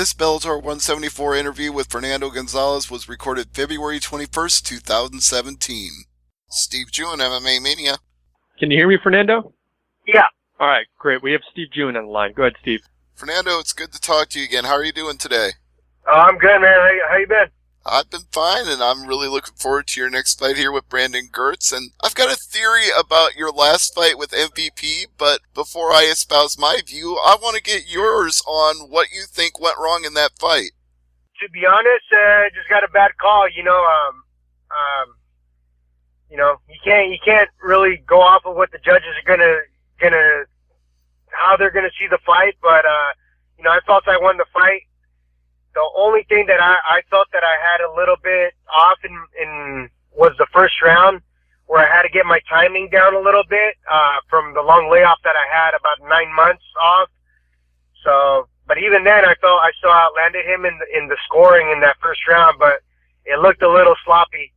This Bellator 174 interview with Fernando Gonzalez was recorded February 21st, 2017. Steve Jewin, MMA Mania. Can you hear me, Fernando? Yeah. All right, great. We have Steve Jewin on the line. Go ahead, Steve. Fernando, it's good to talk to you again. How are you doing today? Oh, I'm good, man. How you been? I've been fine, and I'm really looking forward to your next fight here with Brandon Girtz. And I've got a theory about your last fight with MVP, but before I espouse my view, I want to get yours on what you think went wrong in that fight. To be honest, just got a bad call. You can't really go off of what the judges are gonna how they're gonna see the fight. But I felt I won the fight. The only thing that I felt that I had a little bit off in was the first round, where I had to get my timing down a little bit from the long layoff that I had, about 9 months off. So, but even then, I felt I still outlanded him in the scoring in that first round, but it looked a little sloppy.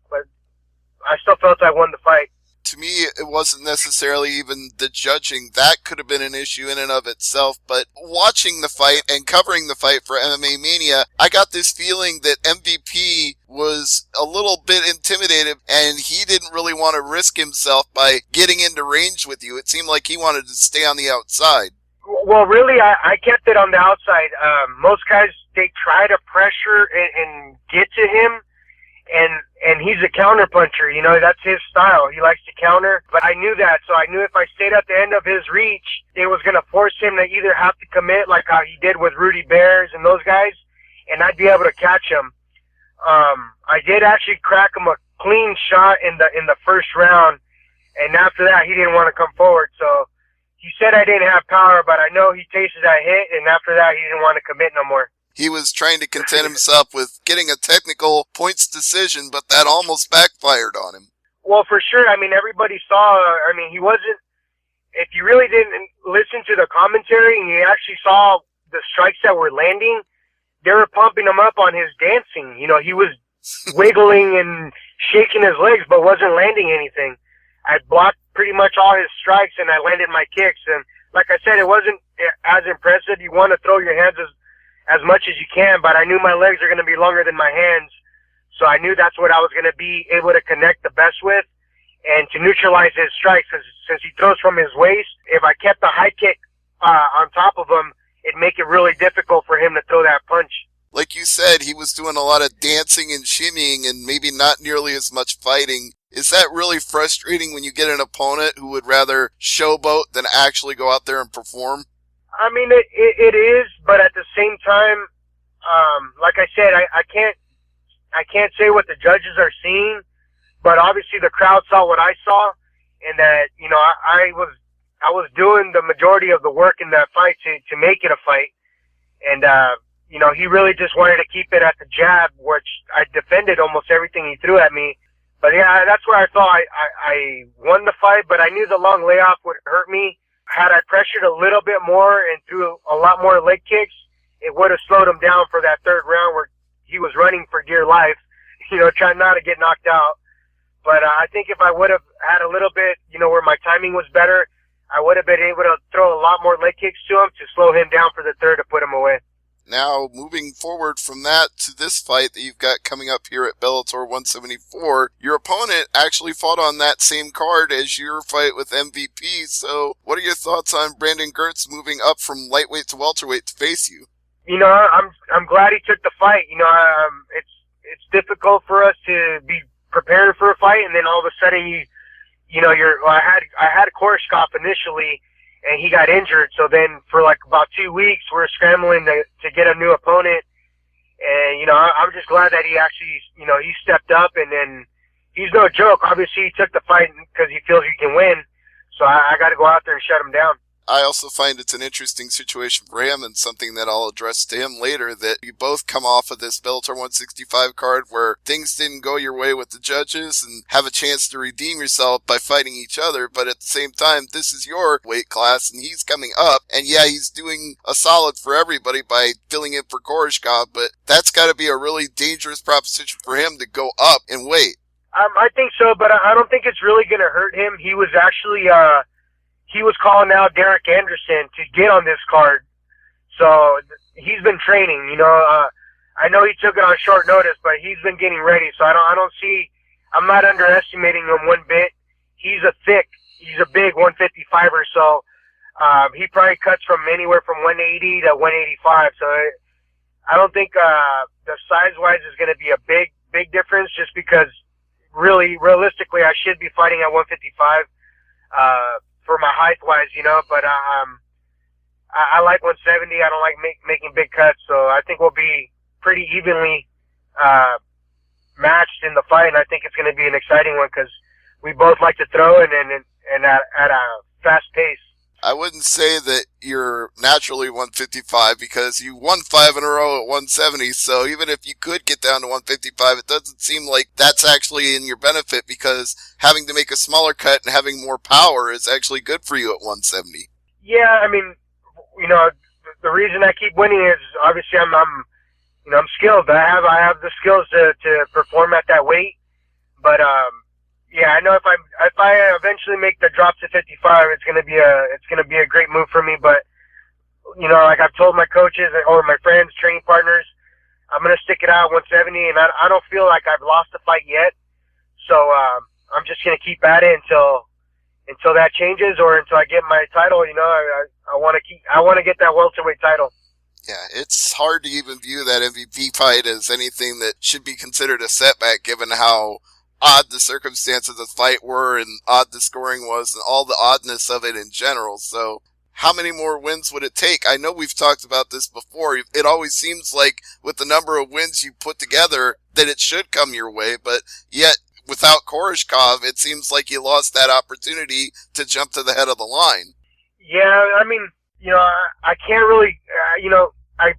But I still felt I won the fight. To me, it wasn't necessarily even the judging. That could have been an issue in and of itself, but watching the fight and covering the fight for MMA Mania, I got this feeling that MVP was a little bit intimidated, and he didn't really want to risk himself by getting into range with you. It seemed like he wanted to stay on the outside. Well, really, I kept it on the outside. Most guys, they try to pressure and get to him, and he's a counter puncher, that's his style. He likes to counter, but I knew that, so I knew if I stayed at the end of his reach, it was going to force him to either have to commit like how he did with Rudy Bears and those guys, and I'd be able to catch him. I did actually crack him a clean shot in the first round, and after that, he didn't want to come forward, so he said I didn't have power, but I know he tasted that hit, and after that, he didn't want to commit no more. He was trying to content himself with getting a technical points decision, but that almost backfired on him. Well, for sure. Everybody saw, he wasn't, if you really didn't listen to the commentary and you actually saw the strikes that were landing, they were pumping him up on his dancing. He was wiggling and shaking his legs, but wasn't landing anything. I blocked pretty much all his strikes and I landed my kicks. And like I said, it wasn't as impressive. You want to throw your hands as much as you can, but I knew my legs are going to be longer than my hands, so I knew that's what I was going to be able to connect the best with and to neutralize his strikes, because since he throws from his waist, if I kept the high kick on top of him, it'd make it really difficult for him to throw that punch. Like you said, he was doing a lot of dancing and shimmying and maybe not nearly as much fighting. Is that really frustrating when you get an opponent who would rather showboat than actually go out there and perform? It is, but at the same time, like I said, I can't say what the judges are seeing, but obviously the crowd saw what I saw, and that, I was doing the majority of the work in that fight to make it a fight, and, he really just wanted to keep it at the jab, which I defended almost everything he threw at me. But yeah, that's where I thought I won the fight, but I knew the long layoff would hurt me. Had I pressured a little bit more and threw a lot more leg kicks, it would have slowed him down for that third round where he was running for dear life, trying not to get knocked out. But I think if I would have had a little bit, where my timing was better, I would have been able to throw a lot more leg kicks to him to slow him down for the third to put him away. Now, moving forward from that to this fight that you've got coming up here at Bellator 174, your opponent actually fought on that same card as your fight with MVP, so what are your thoughts on Brandon Girtz moving up from lightweight to welterweight to face you? I'm glad he took the fight. It's difficult for us to be prepared for a fight, and then all of a sudden I had Koreshkov initially, and he got injured. So then for like about 2 weeks, we're scrambling to get a new opponent. And, I'm just glad that he actually, he stepped up, and then he's no joke. Obviously, he took the fight because he feels he can win. So I got to go out there and shut him down. I also find it's an interesting situation for him, and something that I'll address to him later, that you both come off of this Bellator 165 card where things didn't go your way with the judges and have a chance to redeem yourself by fighting each other, but at the same time, this is your weight class and he's coming up, and yeah, he's doing a solid for everybody by filling in for Koreshkov, but that's got to be a really dangerous proposition for him to go up in weight. I think so, but I don't think it's really going to hurt him. He was actually, he was calling out Derek Anderson to get on this card. So he's been training. I know he took it on short notice, but he's been getting ready. So I'm not underestimating him one bit. He's a big 155er. So he probably cuts from anywhere from 180 to 185. So I don't think the size-wise is going to be a big difference, just because realistically, I should be fighting at 155 for my height-wise, But I like 170. I don't like making big cuts, so I think we'll be pretty evenly matched in the fight, and I think it's going to be an exciting one because we both like to throw and at a fast pace. I wouldn't say that you're naturally 155 because you won 5 in a row at 170. So even if you could get down to 155, it doesn't seem like that's actually in your benefit, because having to make a smaller cut and having more power is actually good for you at 170. Yeah, I mean, the reason I keep winning is obviously I'm skilled. I have the skills to perform at that weight, but yeah, I know if I eventually make the drop to 55, it's gonna be a great move for me. But like I've told my coaches or my friends, training partners, I'm gonna stick it out at 170, and I don't feel like I've lost the fight yet. So I'm just gonna keep at it until that changes or until I get my title. I want to get that welterweight title. Yeah, it's hard to even view that MVP fight as anything that should be considered a setback, given how odd the circumstances of the fight were and odd the scoring was and all the oddness of it in general. So how many more wins would it take? I know we've talked about this before. It always seems like with the number of wins you put together that it should come your way, but yet without Koreshkov, it seems like you lost that opportunity to jump to the head of the line. Yeah, I mean, I can't really, I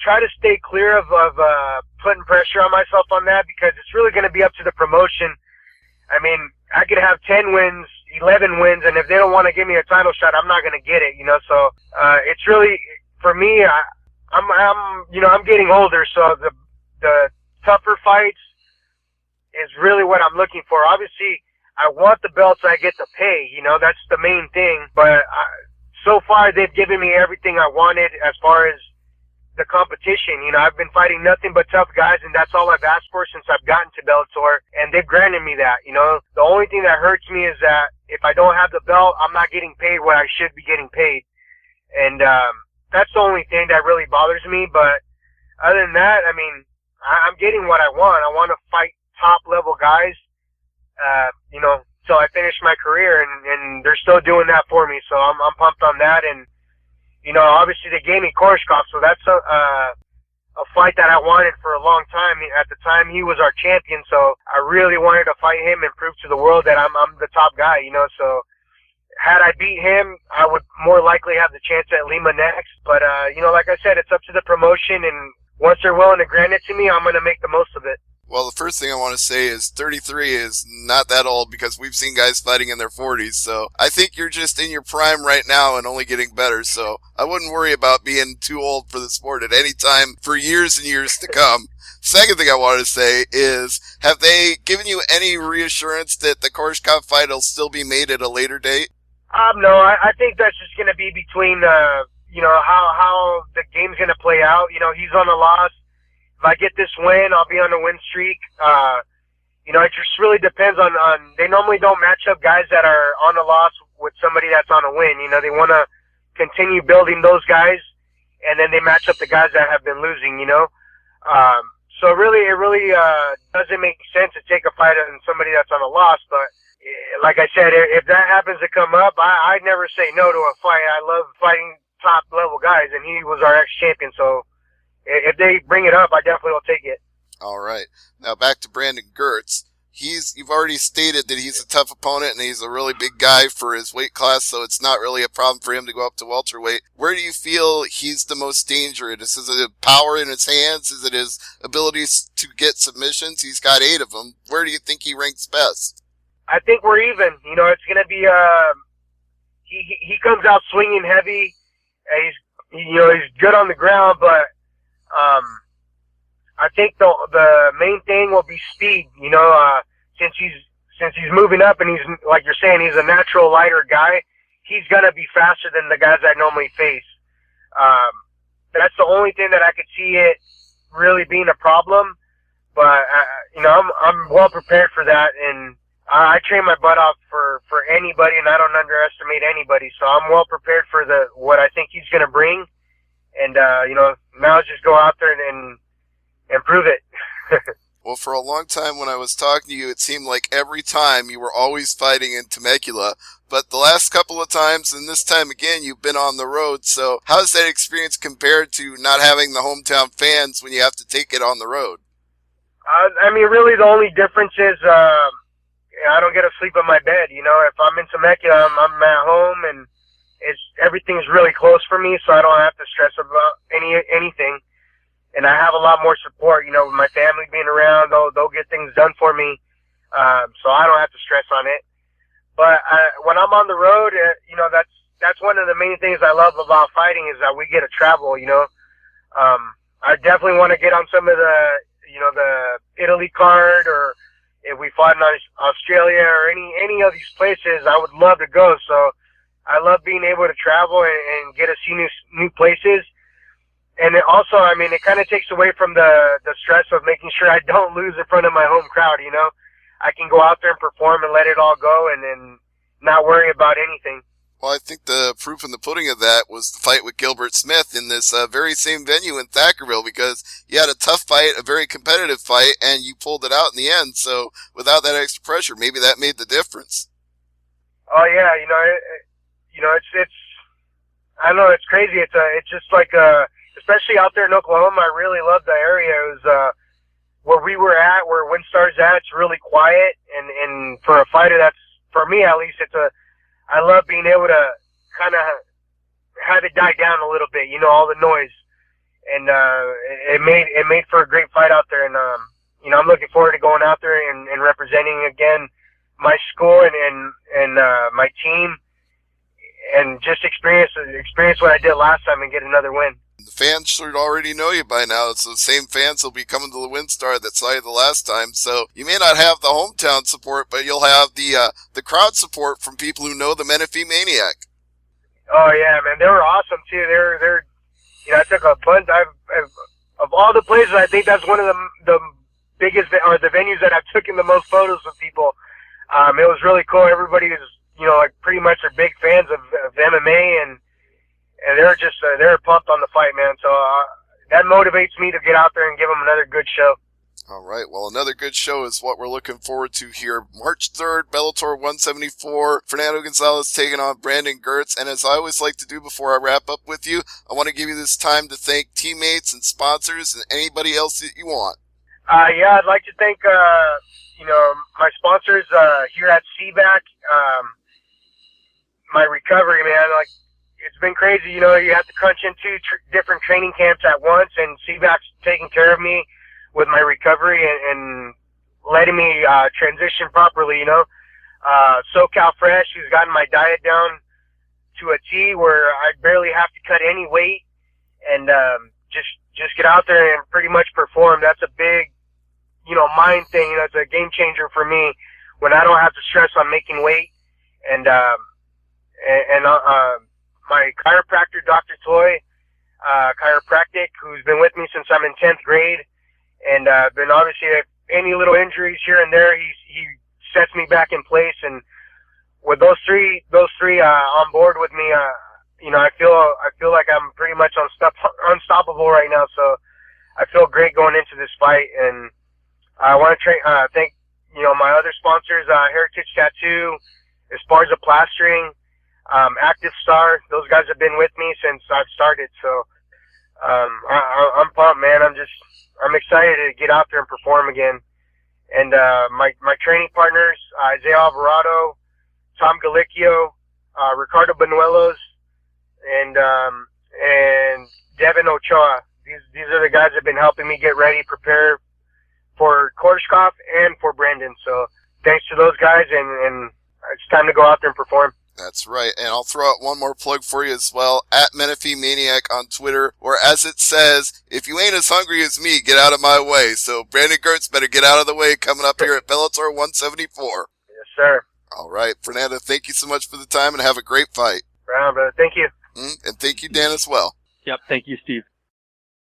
try to stay clear of putting pressure on myself on that, because it's really going to be up to the promotion. I mean, I could have 10 wins, 11 wins, and if they don't want to give me a title shot, I'm not going to get it, So it's really, for me, I'm getting older, so the tougher fights is really what I'm looking for. Obviously, I want the belt so I get to pay, that's the main thing. But so far, they've given me everything I wanted as far as the competition. I've been fighting nothing but tough guys, and that's all I've asked for since I've gotten to Bellator, and they've granted me that. The only thing that hurts me is that if I don't have the belt, I'm not getting paid what I should be getting paid. And that's the only thing that really bothers me. But other than that, I mean, I'm getting what I want. I want to fight top-level guys, till I finish my career, and they're still doing that for me. So I'm pumped on that. And obviously they gave me Koreshkov, so that's a fight that I wanted for a long time. At the time, he was our champion, so I really wanted to fight him and prove to the world that I'm the top guy, So had I beat him, I would more likely have the chance at Lima next. But, like I said, it's up to the promotion, and once they're willing to grant it to me, I'm going to make the most of it. Well, the first thing I want to say is 33 is not that old, because we've seen guys fighting in their 40s. So I think you're just in your prime right now and only getting better. So I wouldn't worry about being too old for the sport at any time for years and years to come. Second thing I wanted to say is, have they given you any reassurance that the Koreshkov fight will still be made at a later date? No, I think that's just going to be between, how the game's going to play out. He's on a loss. If I get this win, I'll be on a win streak. It just really depends on, they normally don't match up guys that are on a loss with somebody that's on a win. They want to continue building those guys, and then they match up the guys that have been losing, So it really doesn't make sense to take a fight on somebody that's on a loss. But like I said, if that happens to come up, I'd never say no to a fight. I love fighting top level guys, and he was our ex-champion, so if they bring it up, I definitely will take it. All right. Now back to Brandon Girtz. You've already stated that he's a tough opponent and he's a really big guy for his weight class, so it's not really a problem for him to go up to welterweight. Where do you feel he's the most dangerous? Is it power in his hands? Is it his abilities to get submissions? He's got 8 of them. Where do you think he ranks best? I think we're even. It's going to be, he comes out swinging heavy. He's good on the ground, but I think the main thing will be speed. Since he's moving up and he's, like you're saying, he's a natural lighter guy, he's gonna be faster than the guys I normally face. that's the only thing that I could see it really being a problem. But I'm well prepared for that, and I train my butt off for anybody, and I don't underestimate anybody. So I'm well prepared for what I think he's going to bring, and now just go out there and prove it. Well, for a long time when I was talking to you, it seemed like every time you were always fighting in Temecula. But the last couple of times, and this time again, you've been on the road. So how's that experience compared to not having the hometown fans when you have to take it on the road? Really the only difference is I don't get to sleep in my bed. If I'm in Temecula, I'm at home, and everything's really close for me, so I don't have to stress about anything. And I have a lot more support, with my family being around. They'll get things done for me, so I don't have to stress on it. But when I'm on the road, that's one of the main things I love about fighting is that we get to travel. I definitely want to get on some of the Italy card, or if we fought in Australia or any of these places, I would love to go. So I love being able to travel and get to see new places. And it also, it kind of takes away from the stress of making sure I don't lose in front of my home crowd, I can go out there and perform and let it all go and then not worry about anything. Well, I think the proof in the pudding of that was the fight with Gilbert Smith in this very same venue in Thackerville, because you had a tough fight, a very competitive fight, and you pulled it out in the end. So without that extra pressure, maybe that made the difference. Oh yeah, it's I don't know, it's crazy. It's just like especially out there in Oklahoma, I really love the area. It was where we were at, where WinStar's at. It's really quiet, and for a fighter, that's, for me at least, I love being able to kind of have it die down a little bit, all the noise, and it made for a great fight out there. And I'm looking forward to going out there and representing again my school and my team, and just experience what I did last time and get another win. The fans should already know you by now. It's the same fans will be coming to the WinStar that saw you the last time. So you may not have the hometown support, but you'll have the crowd support from people who know the Menifee Maniac. Oh yeah, man, they were awesome too. They're I took a bunch. Of all the places, I think that's one of the biggest, or the venues that I've taken the most photos of people. It was really cool. Everybody was pretty much are big fans of MMA, and they're just they're pumped on the fight, man. So that motivates me to get out there and give them another good show. All right. Well, another good show is what we're looking forward to here. March 3rd, Bellator 174. Fernando Gonzalez taking on Brandon Girtz. And as I always like to do before I wrap up with you, I want to give you this time to thank teammates and sponsors and anybody else that you want. Yeah, I'd like to thank my sponsors here at CBAC. My recovery, man, it's been crazy. You have to crunch into different training camps at once, and CBAC's taking care of me with my recovery and letting me transition properly. SoCal Fresh, who's gotten my diet down to a T where I barely have to cut any weight, and just get out there and pretty much perform. That's a big, mind thing. It's a game changer for me when I don't have to stress on making weight. And my chiropractor, Dr. Toy, chiropractic, who's been with me since I'm in 10th grade, and been obviously any little injuries here and there, he sets me back in place. And with those three on board with me, I feel like I'm pretty much unstoppable right now. So I feel great going into this fight, and I want to thank my other sponsors, Heritage Tattoo, Esparza Plastering, Active Star. Those guys have been with me since I've started. So I'm pumped, man. I'm excited to get out there and perform again. And my training partners, Isaiah Alvarado, Tom Galicchio, Ricardo Benuelos, and Devin Ochoa. These are the guys that have been helping me get ready, prepare for Korshkov and for Brandon. So thanks to those guys, and it's time to go out there and perform. That's right. And I'll throw out one more plug for you as well, at Menifee Maniac on Twitter, or as it says, if you ain't as hungry as me, get out of my way. So Brandon Girtz better get out of the way coming up here at Bellator 174. Yes, sir. All right. Fernando, thank you so much for the time, and have a great fight. Right on, brother. Thank you. And thank you, Dan, as well. Yep. Thank you, Steve.